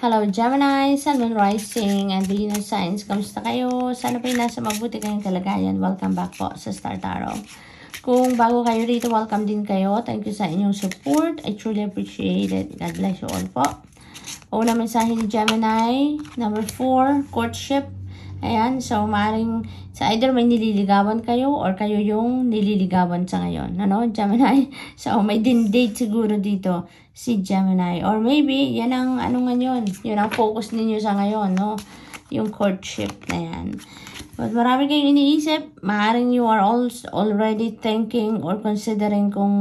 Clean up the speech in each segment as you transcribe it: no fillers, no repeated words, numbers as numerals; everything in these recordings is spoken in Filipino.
Hello Gemini, Sun, Moon, Rising, and Venus signs. Kamusta kayo? Sana po nasa mabuti kayong kalagayan. Welcome back po sa Star Tarot. Kung bago kayo rito, welcome din kayo. Thank you sa inyong support. I truly appreciate it. God bless you all po. Una mensahe ni Gemini, number 4, courtship. Ayan, so maaaring sa either may nililigawan kayo or kayo yung nililigawan sa ngayon. Ano, Gemini? So may din-date siguro dito si Gemini. Or maybe, yan ang ano ngayon. Yun ang focus ninyo sa ngayon, no? Yung courtship na yan. But marami kayong iniisip. Maaaring you are already thinking or considering kung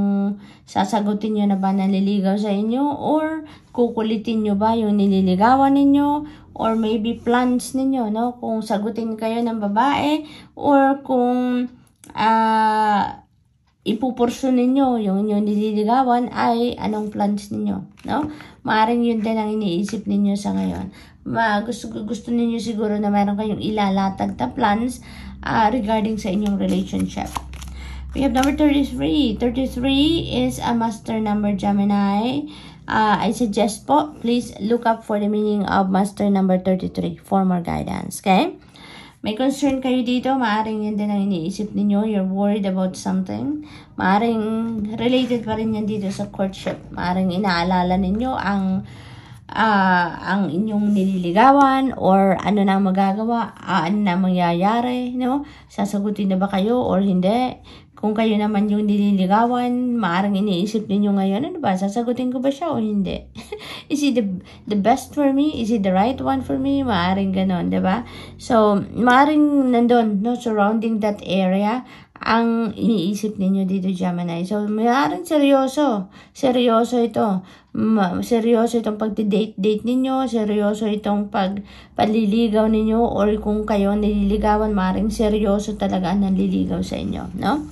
sasagutin nyo na ba naliligaw sa inyo or kukulitin nyo ba yung nililigawan ninyo or maybe plans ninyo, no? Kung sagutin kayo ng babae or kung ipupurso ninyo yung inyong nililigawan ay anong plans ninyo, no? Maaaring yun din ang iniisip ninyo sa ngayon. Gusto ninyo siguro na meron kayong ilalatag na plans regarding sa inyong relationship. We have number 33. 33 is a master number, Gemini. I suggest po, please look up for the meaning of master number 33 for more guidance, okay? May concern kayo dito, maaring yan din ang iniisip ninyo, you're worried about something. Maaring related pa rin yan dito sa courtship. Maaring inaalala ninyo ang inyong nililigawan or ano na magagawa, ano na mangyayari, no? Sasagutin na ba kayo or hindi? Kung kayo naman yung nililigawan, maaaring iniisip ninyo ngayon, ano ba, sasagutin ko ba siya o hindi? Is it the best for me? Is it the right one for me? Maaaring ganon, diba? So, maaaring nandun, no, surrounding that area, ang iniisip ninyo dito, Gemini. So, maaaring seryoso. Seryoso ito. Seryoso itong pagti-date ninyo. Seryoso itong paliligaw ninyo. Or kung kayo nililigawan, maaaring seryoso talaga ang nanliligaw sa inyo, no?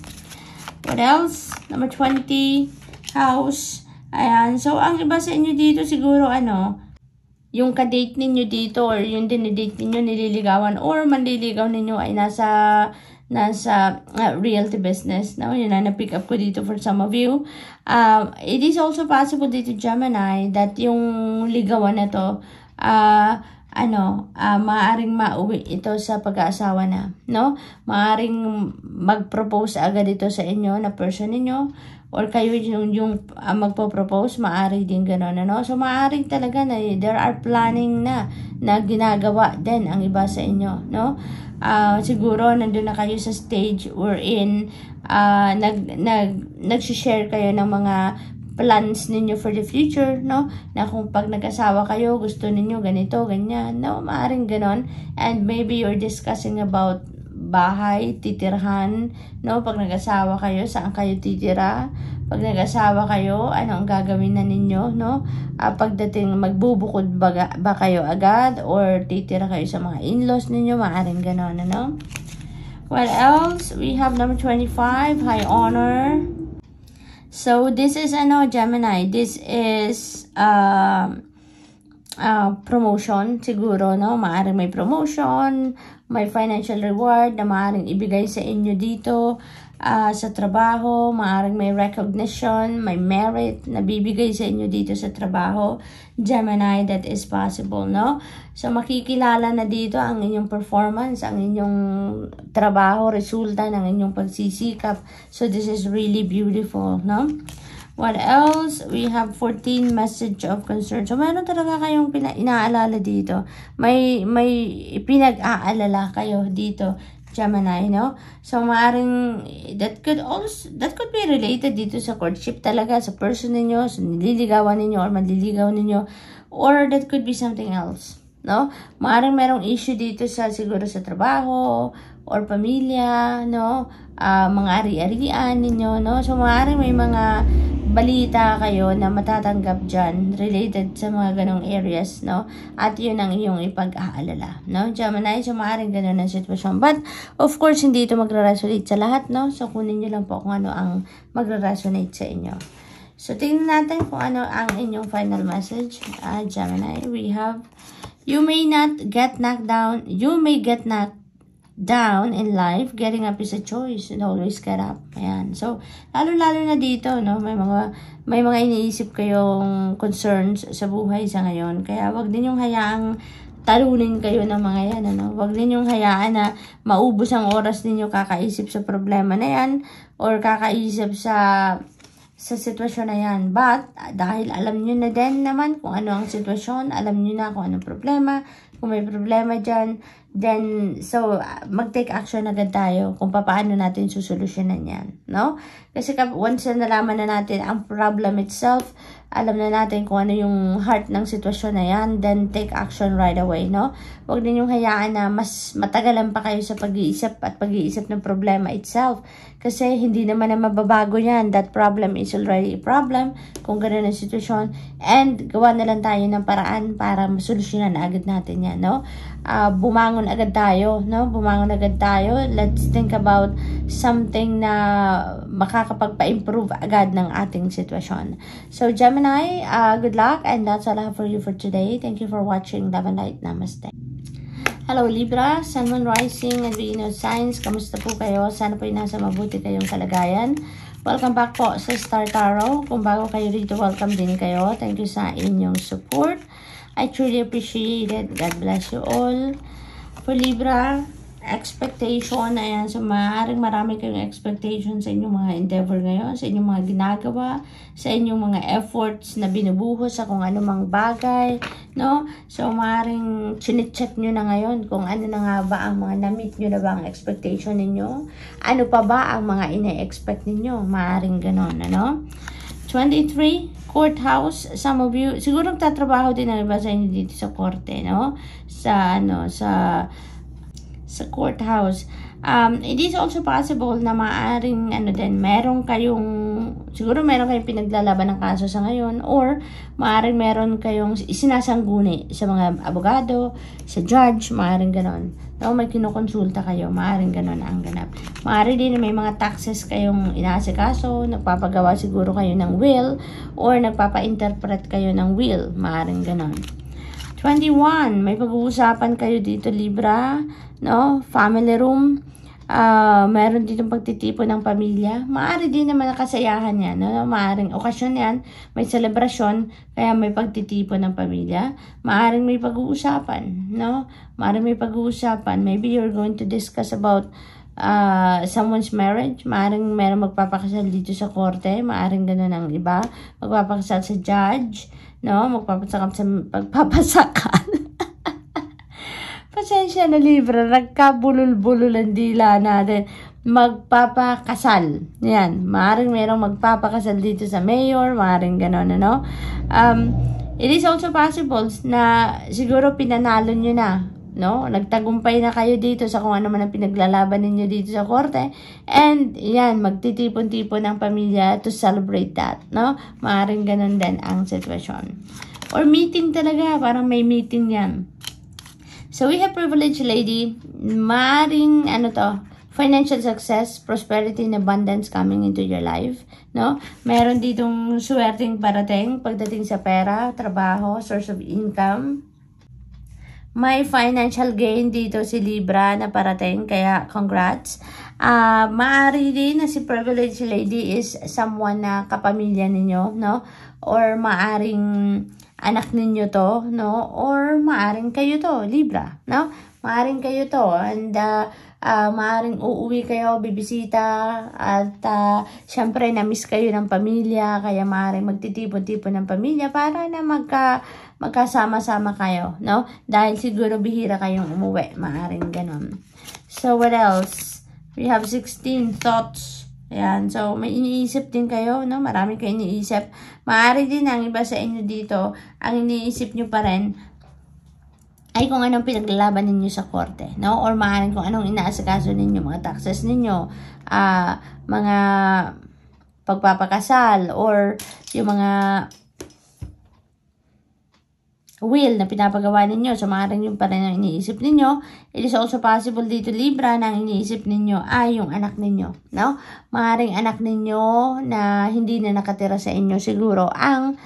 What else? Number 20, house. Ayan. So, ang iba sa inyo dito siguro, yung ka-date ninyo dito or yung dinidate ninyo, nililigawan or manliligaw ninyo ay nasa realty business. No? Yun na pick up ko dito for some of you. It is also possible dito, Gemini, that yung ligawan na to, maaaring mauwi ito sa pag-aasawa na, no? Maaaring mag-propose agad ito sa inyo na person ninyo or kayo yung magpo-propose, maaari din gano'n, no? So, maaari talaga na there are planning na ginagawa din ang iba sa inyo, no? Siguro nandun na kayo sa stage wherein nag-share kayo ng mga plans ninyo for the future, no? Na kung pag nag-asawa kayo, gusto ninyo ganito, ganyan, no? Maaring ganon. And maybe you're discussing about bahay, titirhan, no? Pag nag-asawa kayo, saan kayo titira? Pag nag-asawa kayo, ano ang gagawin na ninyo, no? Pagdating, magbubukod ba kayo agad? Or titira kayo sa mga in-laws ninyo? Maaring ganon, ano? What else? We have number 25, high honor. So, this is, Gemini, this is, promotion, siguro, no? Maaring may promotion, may financial reward na maaring ibigay sa inyo dito, sa trabaho, maaring may recognition, may merit na bibigay sa inyo dito sa trabaho, Gemini, that is possible, no? So, makikilala na dito ang inyong performance, ang inyong trabaho, resulta ng inyong pagsisikap. So, this is really beautiful, no? What else? We have 14 message of concern. So, meron talaga kayong inaalala dito. May pinag-aalala kayo dito, Gemini, no? So, maaring, that could be related dito sa courtship talaga, sa person ninyo, sa nililigawan ninyo, or manliligaw ninyo, or that could be something else, no? Maaring merong issue dito siguro sa trabaho, or pamilya, no? Mga ari-arian ninyo, no? So, maaring may mga balita kayo na matatanggap dyan related sa mga ganong areas, no? At yun ang iyong ipag-aalala, no? Gemini, so maaaring ganon ang sitwasyon. But, of course, hindi ito magra-resonate sa lahat, no? So, kunin nyo lang po kung ano ang magra-resonate sa inyo. So, tingnan natin kung ano ang inyong final message. Gemini, we have, you may not get knocked down, you may get knocked down in life, getting up is a choice. And always get up. Ayan. So, lalo-lalo na dito, no? May mga iniisip kayong concerns sa buhay sa ngayon. Kaya wag din yung hayaang talunin kayo ng mga yan, ano? Wag din yung hayaan na maubos ang oras ninyo kakaisip sa problema na yan or kakaisip sa sitwasyon na yan. But, dahil alam nyo na din naman kung ano ang sitwasyon, alam nyo na kung anong problema, kung may problema dyan, then, so, mag-take action agad tayo kung paano natin susolusyonan yan, no? Kasi once na nalaman na natin ang problem itself, alam na natin kung ano yung heart ng sitwasyon na yan, then take action right away, no? Huwag din yung hayaan na mas matagalan pa kayo sa pag-iisip at pag-iisip ng problema itself. Kasi hindi naman na mababago yan. That problem is already a problem kung gano'n ang sitwasyon. And gawa na lang tayo ng paraan para masolusyonan na agad natin yan, no? Bumangon agad tayo, no? Bumangon agad tayo. Let's think about something na makakapagpa-improve agad ng ating sitwasyon. So, Gemini, good luck, and that's all I have for you for today. Thank you for watching. Love and light. Namaste. Hello Libra, Sun, Moon, Rising, and Venus signs. Kamusta po kayo? Sana po nasa mabuti kayong kalagayan. Welcome back po sa Star Tarot. Kung bago kayo dito, welcome din kayo. Thank you sa inyong support. I truly appreciate it. God bless you all. For Libra, expectation, ayan, so maaaring marami kayong expectation sa inyong mga endeavor ngayon, sa inyong mga ginagawa, sa inyong mga efforts na binubuhos sa kung anumang bagay, no? So maaaring chinecheck nyo na ngayon kung ano na nga ba ang mga na-meet nyo na ba ang expectation ninyo, ano pa ba ang mga ine-expect ninyo, maaaring ganon, ano? 23, courthouse, some of you, siguro nagtatrabaho din ang iba sa inyo dito sa korte, no? Sa courthouse. It is also possible na maaaring meron kayong pinaglalaban ng kaso sa ngayon, or maaaring meron kayong sinasangguni sa mga abogado, sa judge, maaaring ganon. No, may kinukonsulta kayo, maaaring ganon ang ganap. Maaari din na may mga taxes kayong inaasikaso, nagpapagawa siguro kayo ng will, or nagpapa-interpret kayo ng will, maaaring ganon. 21, may pag-uusapan kayo dito Libra, no? Family room, meron dito pagtitipon ng pamilya. Maaari din naman nakasayahan yan, no? Maaring okasyon yan, may selebrasyon, kaya may pagtitipon ng pamilya. Maaring may pag-uusapan, no? Maaring may pag-uusapan. Maybe you're going to discuss about someone's marriage. Maaring meron magpapakasal dito sa korte, maaring ganun ang iba. Magpapakasal sa judge, no? Pagpapasakal. Pasensya na Libra, nagkabulol-bulol ang dila natin. Magpapakasal. Yan, maaring merong magpapakasal dito sa mayor, maaring gano'n, ano? It is also possible na siguro pinanalo nyo na, no? Nagtagumpay na kayo dito sa kung ano man ang pinaglalaban ninyo dito sa korte. And, yan, magtitipon-tipon ng pamilya to celebrate that, no? Maaring gano'n din ang sitwasyon. Or meeting talaga, parang may meeting yan. So, we have privilege lady, maaaring, financial success, prosperity, and abundance coming into your life, no? Meron ditong swerteng parating pagdating sa pera, trabaho, source of income. May financial gain dito si Libra na parating, kaya congrats. Maaari din na si privilege lady is someone na kapamilya ninyo, no? Or maaring anak ninyo to, no? Or maaring kayo to, Libra, no? Maaring kayo to, and maaring uuwi kayo, bibisita, at syempre na-miss kayo ng pamilya, kaya maaring magtitipon-tipon ng pamilya para na magkasama-sama kayo, no? Dahil siguro bihira kayong umuwi, maaring ganon. So, what else? We have 16 thoughts. Ayan, so may iniisip din kayo, no? Marami kayo iniisip. Maaari din ang iba sa inyo dito, ang iniisip nyo pa rin ay kung anong pinaglalaban ninyo sa korte, no? Or maaaring kung anong inaasikaso ninyo, mga taxes ninyo, mga pagpapakasal, or yung mga will na pinapagawa ninyo. So, maaaring yung pa rin ang iniisip ninyo. It is also possible dito, Libra, na ang iniisip ninyo ay yung anak ninyo, no? Maaaring anak ninyo na hindi na nakatira sa inyo siguro ang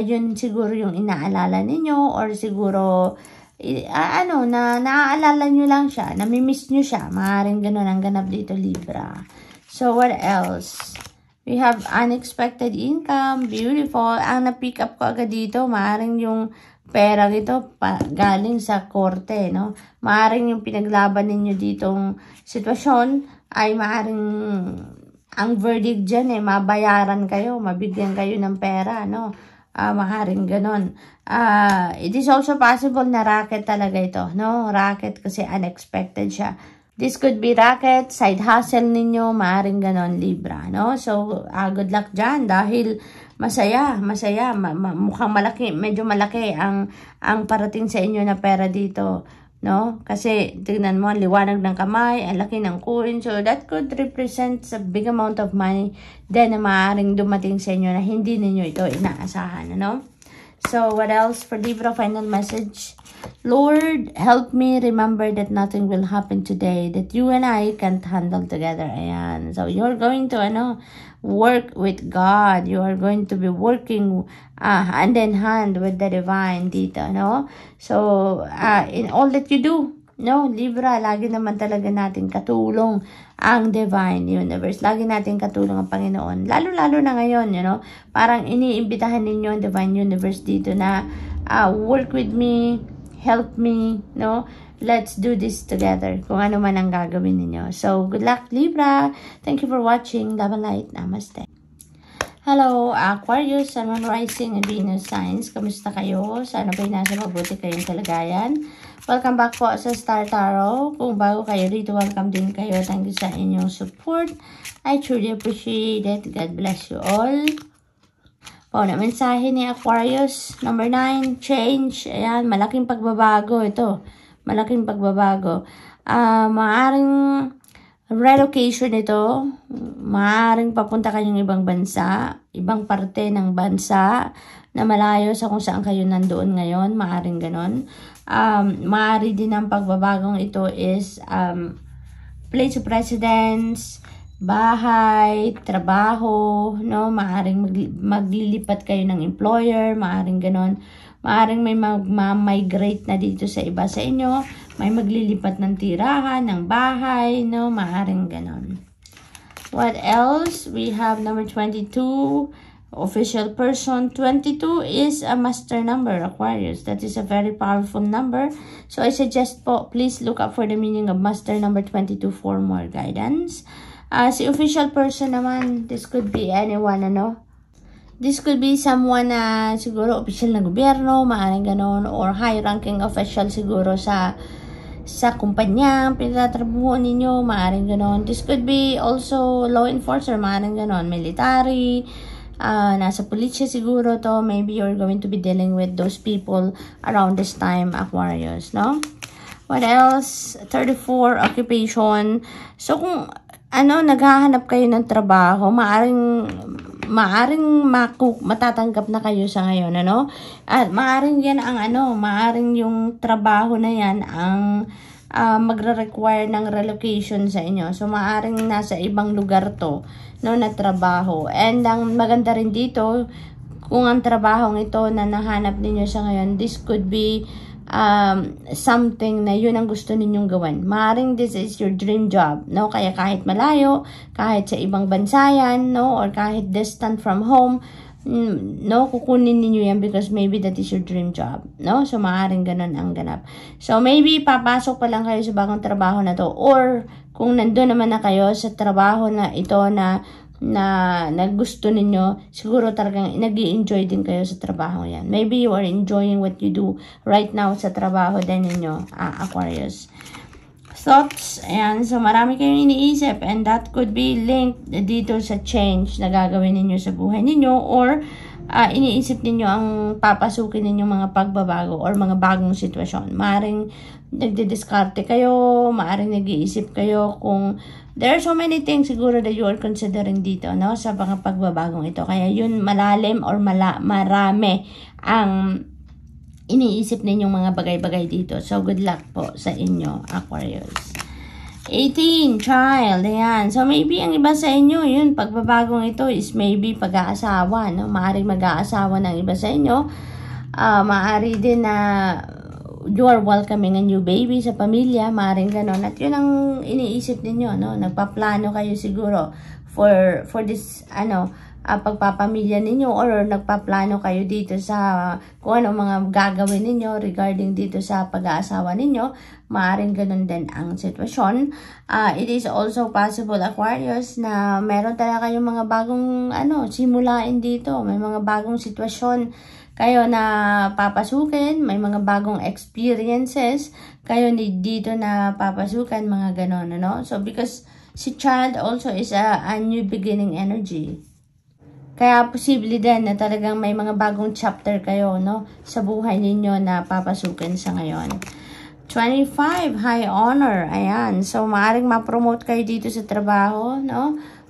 yun siguro yung inaalala ninyo, or siguro naaalala nyo lang siya, namimiss nyo siya. Maaaring ganun ang ganap dito, Libra. So, what else? We have unexpected income. Beautiful. Ang na-pick up ko agad dito, maaaring yung pera ito galing sa korte, no? Maaaring yung pinaglaban ninyo ditong sitwasyon ay maaaring ang verdict dyan mabayaran kayo, mabigyan kayo ng pera, no? Maaaring ganon. It is also possible na racket talaga ito, no? Racket kasi unexpected siya. This could be racket, side hustle ninyo, maaaring ganon, Libra, no? So, good luck dyan dahil masaya. Mukhang malaki, medyo malaki ang parating sa inyo na pera dito, no? Kasi, tignan mo, liwanag ng kamay, ang laki ng coin. So, that could represent a big amount of money then na maaaring dumating sa inyo na hindi ninyo ito inaasahan, no? So, what else for Libra? Final message. Lord, help me remember that nothing will happen today that you and I can't handle together. Ayan. So, you're going to, work with God. You are going to be working hand in hand with the divine dito, no? So, in all that you do, no, Libra, lagi naman talaga natin katulong ang divine universe. Lagi natin katulong ang Panginoon. Lalo-lalo na ngayon, parang iniimbitahan ninyo ang divine universe dito na work with me, help me, no? Let's do this together. Kung ano man ang gagawin ninyo. So, good luck, Libra. Thank you for watching. Love and light. Namaste. Hello, Aquarius, Sun, Moon, Rising, and Venus signs. Kamusta kayo? Sana ba'y nasa mabuti kayong kalagayan? Welcome back po sa Star Tarot. Kung bago kayo dito, welcome din kayo. Thank you sa inyong support. I truly appreciate it. God bless you all. Po, na mensahe ni Aquarius. Number 9, change. Ayan, malaking pagbabago ito. Malaking pagbabago. Maaring relocation ito. Maaring papunta kayong ibang bansa, ibang parte ng bansa na malayo sa kung saan kayo nandoon ngayon. Maaring ganon. Maari din ang pagbabagong ito is place of residence, bahay, trabaho, no? Maaring maglilipat kayo ng employer, maaring ganon. Maaring may mag-migrate na dito sa iba sa inyo. May maglilipat ng tirahan, ng bahay, no? Maaring ganon. What else? We have number 22, official person. 22 is a master number, Aquarius. That is a very powerful number. So, I suggest po, please look up for the meaning of master number 22 for more guidance. Si official person naman, this could be anyone, This could be someone na siguro official na gobyerno, maaaring ganon, or high-ranking official siguro sa kumpanya, pinatatrabuhan ninyo, maaaring ganon. This could be also law enforcer, maaaring ganon, military, nasa pulisya siguro to. Maybe you're going to be dealing with those people around this time, Aquarius, no? What else? 34, occupation. So, kung naghahanap kayo ng trabaho, maaring matatanggap na kayo sa ngayon, At maaring yan maaring yung trabaho na yan ang magre-require ng relocation sa inyo. So, maaring nasa ibang lugar to, na trabaho. And ang maganda rin dito, kung ang trabahong ito na nahanap ninyo sa ngayon, this could be something na yun ang gusto ninyong gawin. Maaring this is your dream job, Kaya kahit malayo, kahit sa ibang bansa yan, or kahit distant from home, kukunin ninyo yan because maybe that is your dream job, So, maaring ganun ang ganap. So, maybe papasok pa lang kayo sa bagong trabaho na to, or kung nandun naman na kayo sa trabaho na ito na gusto ninyo, siguro talagang nag-i-enjoy din kayo sa trabaho yan. Maybe you are enjoying what you do right now sa trabaho din ninyo, Aquarius. Thoughts, ayan, so marami kayong iniisip, and that could be linked dito sa change na gagawin ninyo sa buhay ninyo, or iniisip ninyo ang papasukin ninyong mga pagbabago or mga bagong sitwasyon. Maaring nagdidiskarte kayo, maaring nag-iisip kayo kung there are so many things siguro that you are considering dito, sa mga pagbabagong ito. Kaya yun malalim or marami ang iniisip ninyong mga bagay-bagay dito. So, good luck po sa inyo, Aquarius. 18, child. Ayan. So, maybe ang iba sa inyo, yun, pagbabagong ito is maybe pag-aasawa, Maaaring mag-aasawa ng iba sa inyo. Maaari din na you are welcoming a new baby sa pamilya, maaaring ganon. At yun ang iniisip ninyo, no? Nagpaplano kayo siguro for this, pagpapamilya ninyo, or nagpaplano kayo dito sa kung ano mga gagawin ninyo regarding dito sa pag-aasawa ninyo, maaaring ganun din ang sitwasyon. It is also possible, Aquarius, na meron talaga kayong mga bagong simulain dito. May mga bagong sitwasyon kayo na papasukin, may mga bagong experiences kayo dito na papasukan, mga ganon, So, because si child also is a new beginning energy. Kaya posible din na talagang may mga bagong chapter kayo, sa buhay ninyo na papasukin sa ngayon. 25, high honor. Ayan. So, maaaring ma-promote kayo dito sa trabaho,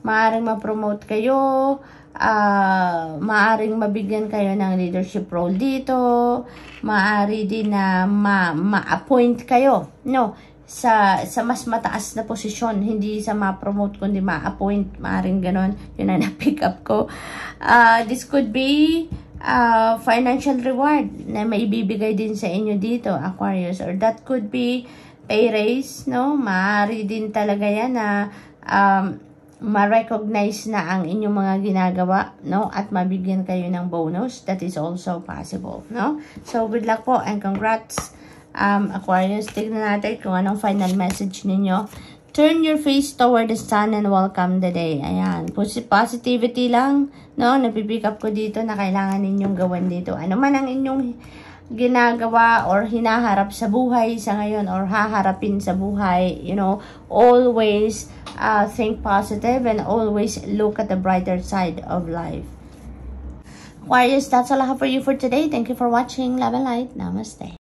Maaaring ma-promote kayo. Maaaring mabigyan kayo ng leadership role dito. Maaari din na ma-appoint kayo, sa mas mataas na posisyon, hindi sa ma-promote kundi ma-appoint, maaaring ganon. Yun ang na-pick up ko. This could be financial reward na maibibigay din sa inyo dito, Aquarius, or that could be pay raise, maaari din talaga yan na ma-recognize na ang inyong mga ginagawa, at mabigyan kayo ng bonus. That is also possible, So good luck po and congrats, Aquarius. Tignan natin kung anong final message ninyo. Turn your face toward the sun and welcome the day. Ayan. Positivity lang, napipick up ko dito na kailangan ninyong gawin dito. Ano man ang inyong ginagawa or hinaharap sa buhay sa ngayon or haharapin sa buhay, always think positive and always look at the brighter side of life. Aquarius, that's all I have for you for today. Thank you for watching. Love and light. Namaste.